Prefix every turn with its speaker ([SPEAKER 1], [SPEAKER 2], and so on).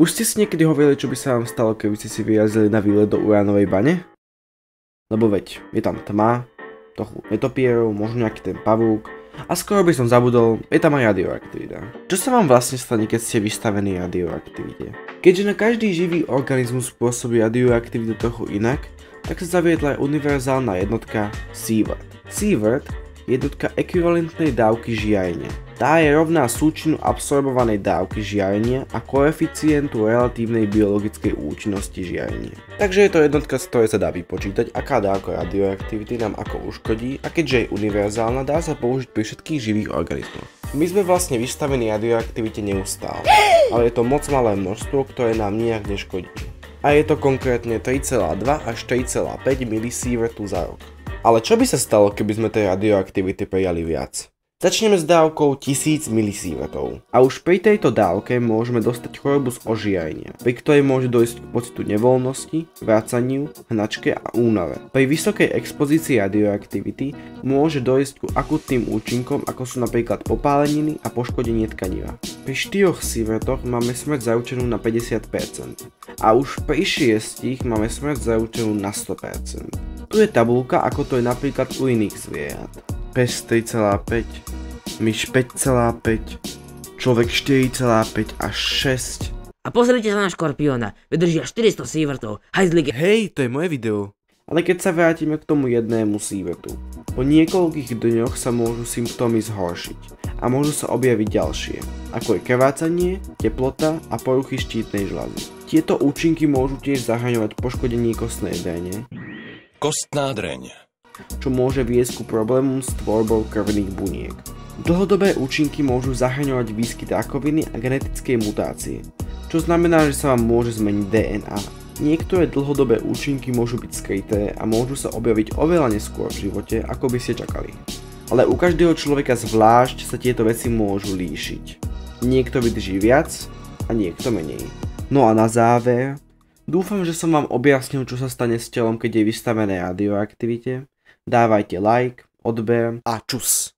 [SPEAKER 1] Už ste si niekedy hovorili, čo by sa vám stalo, keby ste si vyrazili na výlet do uránovej bane? Lebo veď, je tam tma, trochu netopierov, možno nejaký ten pavúk a skoro by som zabudol, je tam aj radioaktivita. Čo sa vám vlastne stane, keď ste vystavení radioaktivite? Keďže na každý živý organizmus pôsobí radioaktivitu trochu inak, tak sa zaviedla aj univerzálna jednotka Sievert. Sievert je jednotka ekvivalentnej dávky žiarenia. Tá je rovná súčinu absorbovanej dávky žiarenia a koeficientu relatívnej biologickej účinnosti žiarenia. Takže je to jednotka, z ktorej sa dá vypočítať, aká dávka radioaktivity nám ako uškodí, a keďže je univerzálna, dá sa použiť pri všetkých živých organizmoch. My sme vlastne vystavení radioaktivite neustále, ale je to moc malé množstvo, ktoré nám nijak neškodí. A je to konkrétne 3,2 až 3,5 milisievertu za rok. Ale čo by sa stalo, keby sme tej radioaktivity prijali viac? Začneme s dávkou 1000 milisievertov. A už pri tejto dávke môžeme dostať chorobu z ožiarenia, pri ktorej môže dojsť k pocitu nevoľnosti, vracaniu, hnačke a únave. Pri vysokej expozícii radioaktivity môže dojsť ku akutným účinkom, ako sú napríklad popáleniny a poškodenie tkaniva. Pri 4 sievertoch máme smrť zaručenú na 50% a už pri 6 máme smrť zaručenú na 100%. Tu je tabuľka, ako to je napríklad u iných zvierat. Pes 3,5, myš 5,5, človek 4,5 až 6.
[SPEAKER 2] A pozrite sa na škorpióna, vydrží až 400 sievertov, hajzlík.
[SPEAKER 1] Hej, to je moje video. Ale keď sa vrátime k tomu jednému sievertu, po niekoľkých dňoch sa môžu symptómy zhoršiť a môžu sa objaviť ďalšie, ako je krvácanie, teplota a poruchy štítnej žľazy. Tieto účinky môžu tiež zahŕňovať poškodenie kostnej drene,
[SPEAKER 3] kostná dreň,
[SPEAKER 1] čo môže viesť ku problémom s tvorbou krvných buniek. Dlhodobé účinky môžu zahŕňovať výskyt rakoviny a genetickej mutácie, čo znamená, že sa vám môže zmeniť DNA. Niektoré dlhodobé účinky môžu byť skryté a môžu sa objaviť oveľa neskôr v živote, ako by ste čakali. Ale u každého človeka zvlášť sa tieto veci môžu líšiť. Niekto vydrží viac a niekto menej. No a na záver, dúfam, že som vám objasnil, čo sa stane s telom, keď je vystavené radioaktivite. Dávajte like, odber a čus.